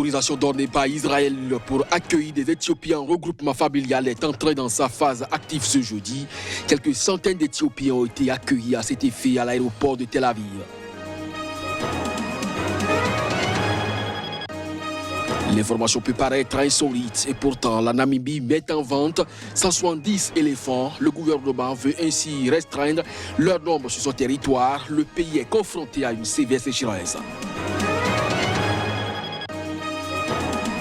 L'autorisation donnée par Israël pour accueillir des Éthiopiens en regroupement familial est entrée dans sa phase active ce jeudi. Quelques centaines d'Éthiopiens ont été accueillis à cet effet à l'aéroport de Tel Aviv. L'information peut paraître insolite et pourtant la Namibie met en vente 170 éléphants. Le gouvernement veut ainsi restreindre leur nombre sur son territoire. Le pays est confronté à une sévère sécheresse.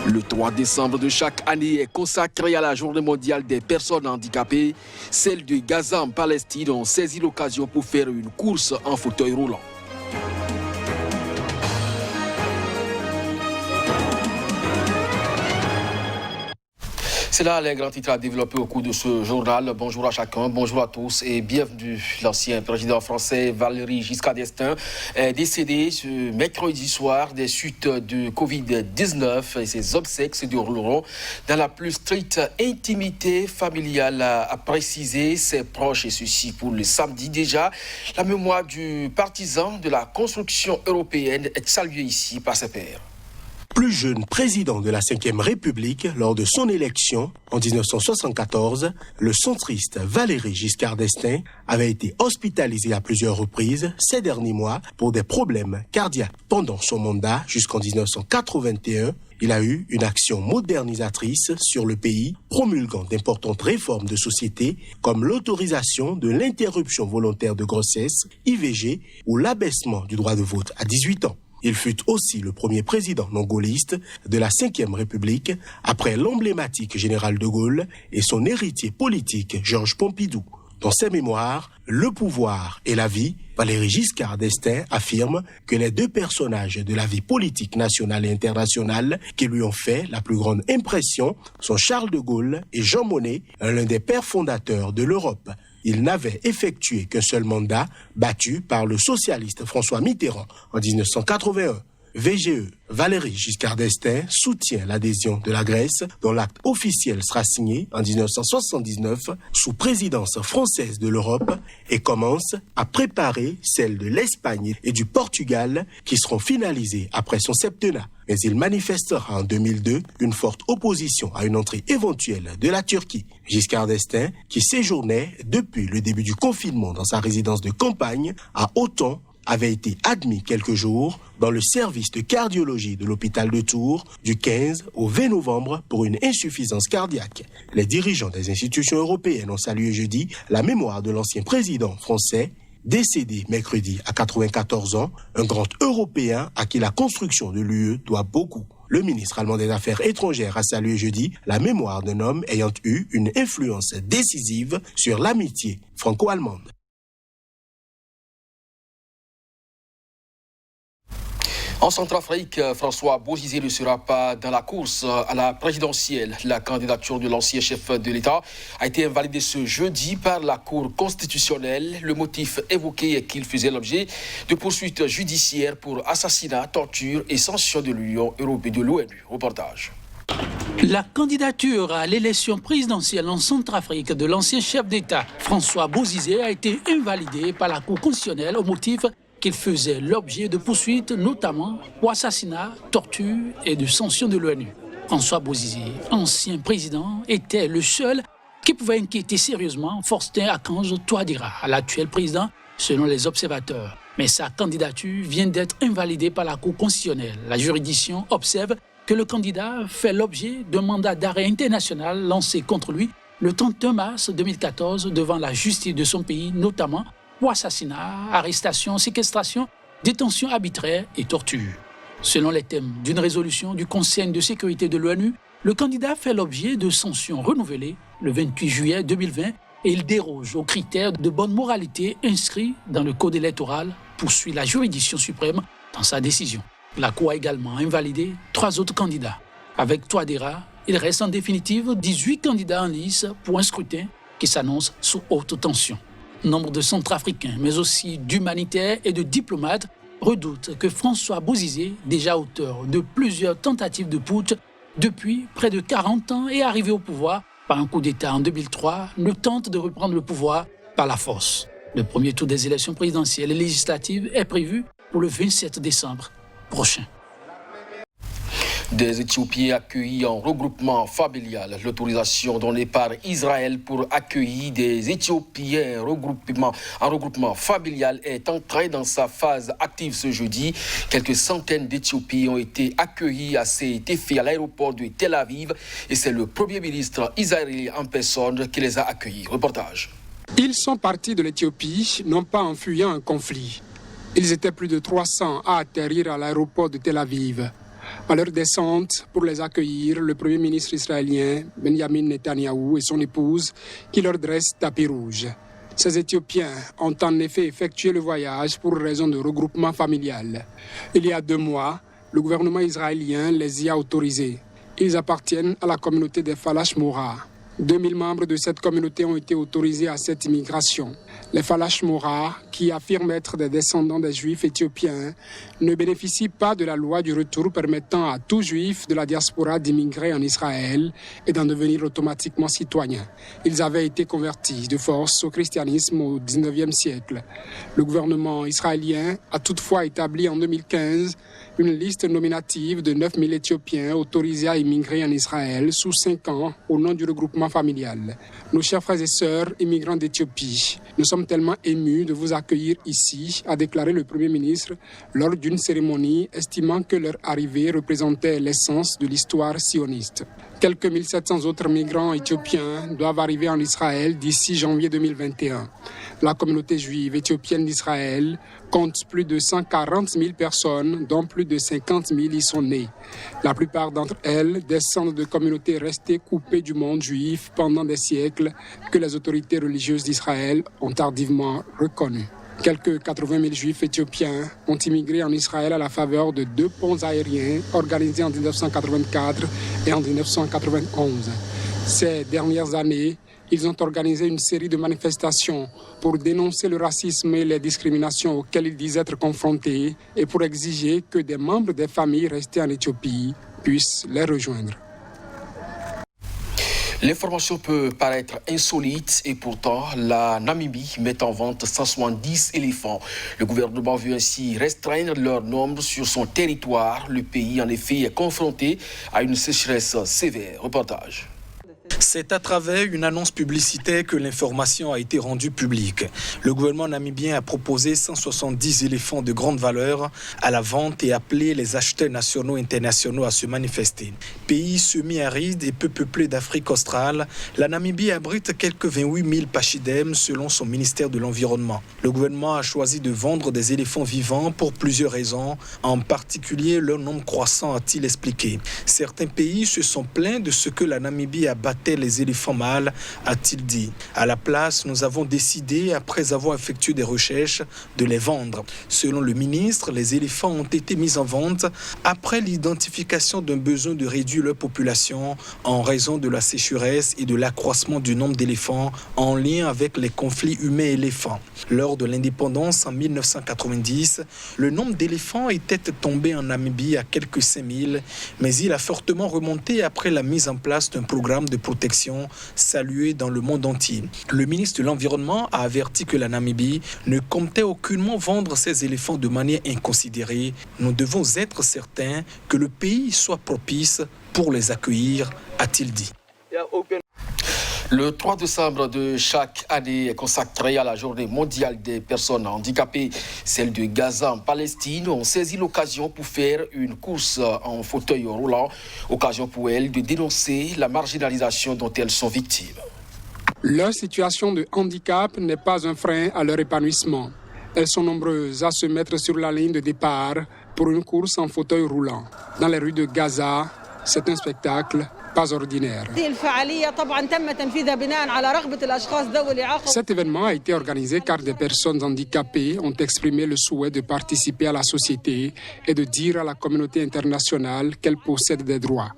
Le 3 décembre de chaque année est consacré à la Journée mondiale des personnes handicapées. Celles de Gaza en Palestine ont saisi l'occasion pour faire une course en fauteuil roulant. C'est là les grands titres à développer au cours de ce journal. Bonjour à chacun, bonjour à tous et bienvenue. L'ancien président français Valéry Giscard d'Estaing est décédé ce mercredi soir des suites de Covid-19 et ses obsèques se dérouleront dans la plus stricte intimité familiale, a précisé ses proches, et ceci pour le samedi déjà. La mémoire du partisan de la construction européenne est saluée ici par ses pairs. Plus jeune président de la Ve République, lors de son élection en 1974, le centriste Valéry Giscard d'Estaing avait été hospitalisé à plusieurs reprises ces derniers mois pour des problèmes cardiaques. Pendant son mandat jusqu'en 1981, il a eu une action modernisatrice sur le pays, promulguant d'importantes réformes de société comme l'autorisation de l'interruption volontaire de grossesse, IVG, ou l'abaissement du droit de vote à 18 ans. Il fut aussi le premier président non gaulliste de la Ve République après l'emblématique général de Gaulle et son héritier politique Georges Pompidou. Dans ses mémoires, Le pouvoir et la vie, Valéry Giscard d'Estaing affirme que les deux personnages de la vie politique nationale et internationale qui lui ont fait la plus grande impression sont Charles de Gaulle et Jean Monnet, l'un des pères fondateurs de l'Europe. Il n'avait effectué qu'un seul mandat, battu par le socialiste François Mitterrand en 1981. VGE, Valéry Giscard d'Estaing soutient l'adhésion de la Grèce, dont l'acte officiel sera signé en 1979 sous présidence française de l'Europe et commence à préparer celle de l'Espagne et du Portugal qui seront finalisées après son septennat. Mais il manifestera en 2002 une forte opposition à une entrée éventuelle de la Turquie. Giscard d'Estaing, qui séjournait depuis le début du confinement dans sa résidence de campagne à Auton, avait été admis quelques jours dans le service de cardiologie de l'hôpital de Tours du 15 au 20 novembre pour une insuffisance cardiaque. Les dirigeants des institutions européennes ont salué jeudi la mémoire de l'ancien président français, décédé mercredi à 94 ans, un grand Européen à qui la construction de l'UE doit beaucoup. Le ministre allemand des Affaires étrangères a salué jeudi la mémoire d'un homme ayant eu une influence décisive sur l'amitié franco-allemande. En Centrafrique, François Bozizé ne sera pas dans la course à la présidentielle. La candidature de l'ancien chef de l'État a été invalidée ce jeudi par la Cour constitutionnelle. Le motif évoqué est qu'il faisait l'objet de poursuites judiciaires pour assassinat, torture et sanction de l'Union européenne de l'ONU. Reportage. La candidature à l'élection présidentielle en Centrafrique de l'ancien chef d'État, François Bozizé, a été invalidée par la Cour constitutionnelle au motif qu'il faisait l'objet de poursuites, notamment pour assassinat, torture et de sanctions de l'ONU. François Bozizé, ancien président, était le seul qui pouvait inquiéter sérieusement Faustin Archange Touadéra, l'actuel président, selon les observateurs. Mais sa candidature vient d'être invalidée par la Cour constitutionnelle. La juridiction observe que le candidat fait l'objet d'un mandat d'arrêt international lancé contre lui le 31 mars 2014 devant la justice de son pays, notamment pour assassinat, arrestation, séquestration, détention arbitraire et torture. Selon les thèmes d'une résolution du Conseil de sécurité de l'ONU, le candidat fait l'objet de sanctions renouvelées le 28 juillet 2020 et il déroge aux critères de bonne moralité inscrits dans le code électoral, poursuit la juridiction suprême dans sa décision. La Cour a également invalidé 3 autres candidats. Avec Touadéra, il reste en définitive 18 candidats en lice pour un scrutin qui s'annonce sous haute tension. Nombre de Centrafricains, mais aussi d'humanitaires et de diplomates, redoutent que François Bozizé, déjà auteur de plusieurs tentatives de putsch depuis près de 40 ans et arrivé au pouvoir par un coup d'État en 2003, ne tente de reprendre le pouvoir par la force. Le premier tour des élections présidentielles et législatives est prévu pour le 27 décembre prochain. Des Éthiopiens accueillis en regroupement familial. L'autorisation donnée par Israël pour accueillir des Éthiopiens en regroupement familial est entrée dans sa phase active ce jeudi. Quelques centaines d'Éthiopiens ont été accueillis à cet effet à l'aéroport de Tel Aviv et c'est le Premier ministre israélien en personne qui les a accueillis. Reportage. Ils sont partis de l'Éthiopie, non pas en fuyant un conflit. Ils étaient plus de 300 à atterrir à l'aéroport de Tel Aviv. À leur descente, pour les accueillir, le Premier ministre israélien Benjamin Netanyahou et son épouse qui leur dressent tapis rouge. Ces Éthiopiens ont en effet effectué le voyage pour raison de regroupement familial. Il y a 2 mois, le gouvernement israélien les y a autorisés. Ils appartiennent à la communauté des Falash Moura. 2000 membres de cette communauté ont été autorisés à cette immigration. Les Falash Moura, qui affirment être des descendants des Juifs éthiopiens, ne bénéficient pas de la loi du retour permettant à tout Juif de la diaspora d'immigrer en Israël et d'en devenir automatiquement citoyen. Ils avaient été convertis de force au christianisme au XIXe siècle. Le gouvernement israélien a toutefois établi en 2015 une liste nominative de 9000 Éthiopiens autorisés à immigrer en Israël sous 5 ans au nom du regroupement familial. Nos chers frères et sœurs immigrants d'Éthiopie, nous sommes tellement émus de vous accueillir ici, a déclaré le Premier ministre lors d'une cérémonie estimant que leur arrivée représentait l'essence de l'histoire sioniste. Quelques 1700 autres migrants éthiopiens doivent arriver en Israël d'ici janvier 2021. La communauté juive éthiopienne d'Israël compte plus de 140 000 personnes, dont plus de 50 000 y sont nées. La plupart d'entre elles descendent de communautés restées coupées du monde juif pendant des siècles que les autorités religieuses d'Israël ont tardivement reconnues. Quelques 80 000 juifs éthiopiens ont immigré en Israël à la faveur de 2 ponts aériens organisés en 1984 et en 1991. Ces dernières années, ils ont organisé une série de manifestations pour dénoncer le racisme et les discriminations auxquelles ils disent être confrontés et pour exiger que des membres des familles restées en Éthiopie puissent les rejoindre. L'information peut paraître insolite et pourtant la Namibie met en vente 170 éléphants. Le gouvernement veut ainsi restreindre leur nombre sur son territoire. Le pays en effet est confronté à une sécheresse sévère. Reportage. C'est à travers une annonce publicitaire que l'information a été rendue publique. Le gouvernement namibien a proposé 170 éléphants de grande valeur à la vente et appelé les acheteurs nationaux et internationaux à se manifester. Pays semi-aride et peu peuplé d'Afrique australe, la Namibie abrite quelques 28 000 pachydermes selon son ministère de l'Environnement. Le gouvernement a choisi de vendre des éléphants vivants pour plusieurs raisons, en particulier leur nombre croissant, a-t-il expliqué. Certains pays se sont plaints de ce que la Namibie abattait les éléphants mâles, a-t-il dit. À la place, nous avons décidé, après avoir effectué des recherches, de les vendre. Selon le ministre, les éléphants ont été mis en vente après l'identification d'un besoin de réduire leur population en raison de la sécheresse et de l'accroissement du nombre d'éléphants en lien avec les conflits humains-éléphants. Lors de l'indépendance en 1990, le nombre d'éléphants était tombé en Namibie à quelques 5000, mais il a fortement remonté après la mise en place d'un programme de protection salué dans le monde entier. Le ministre de l'Environnement a averti que la Namibie ne comptait aucunement vendre ces éléphants de manière inconsidérée. Nous devons être certains que le pays soit propice pour les accueillir, a-t-il dit. Le 3 décembre de chaque année est consacré à la journée mondiale des personnes handicapées. Celle de Gaza en Palestine ont saisi l'occasion pour faire une course en fauteuil roulant. Occasion pour elles de dénoncer la marginalisation dont elles sont victimes. Leur situation de handicap n'est pas un frein à leur épanouissement. Elles sont nombreuses à se mettre sur la ligne de départ pour une course en fauteuil roulant. Dans les rues de Gaza, c'est un spectacle pas ordinaire. Cet événement a été organisé car des personnes handicapées ont exprimé le souhait de participer à la société et de dire à la communauté internationale qu'elle possède des droits.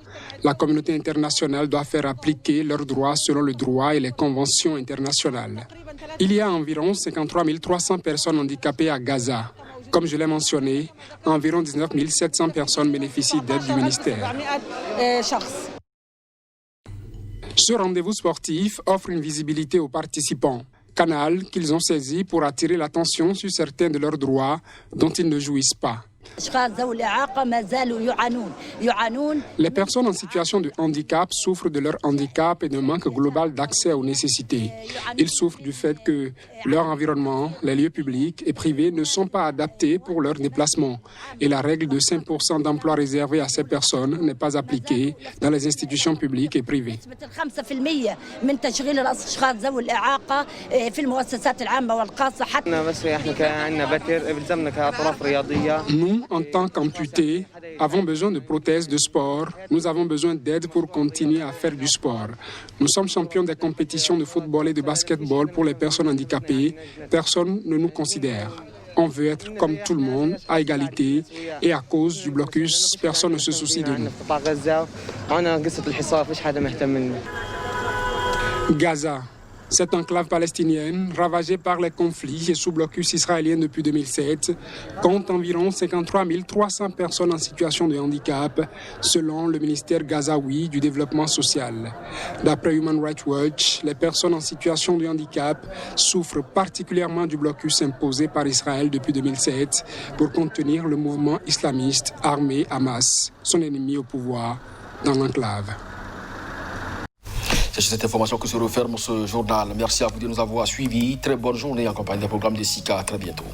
La communauté internationale doit faire appliquer leurs droits selon le droit et les conventions internationales. Il y a environ 53 300 personnes handicapées à Gaza. Comme je l'ai mentionné, environ 19 700 personnes bénéficient d'aide du ministère. Ce rendez-vous sportif offre une visibilité aux participants, canal qu'ils ont saisi pour attirer l'attention sur certains de leurs droits dont ils ne jouissent pas. Les personnes en situation de handicap souffrent de leur handicap et d'un manque global d'accès aux nécessités. Ils souffrent du fait que leur environnement, les lieux publics et privés ne sont pas adaptés pour leur déplacement. Et la règle de 5% d'emplois réservés à ces personnes n'est pas appliquée dans les institutions publiques et privées. Nous, en tant qu'amputés, avons besoin de prothèses de sport. Nous avons besoin d'aide pour continuer à faire du sport. Nous sommes champions des compétitions de football et de basketball pour les personnes handicapées. Personne ne nous considère. On veut être comme tout le monde, à égalité, et à cause du blocus, personne ne se soucie de nous. Gaza. Cette enclave palestinienne, ravagée par les conflits et sous blocus israélien depuis 2007, compte environ 53 300 personnes en situation de handicap, selon le ministère gazaoui du développement social. D'après Human Rights Watch, les personnes en situation de handicap souffrent particulièrement du blocus imposé par Israël depuis 2007 pour contenir le mouvement islamiste armé Hamas, son ennemi au pouvoir dans l'enclave. C'est cette information que se referme ce journal. Merci à vous de nous avoir suivis. Très bonne journée en compagnie des programmes de SICA. À très bientôt.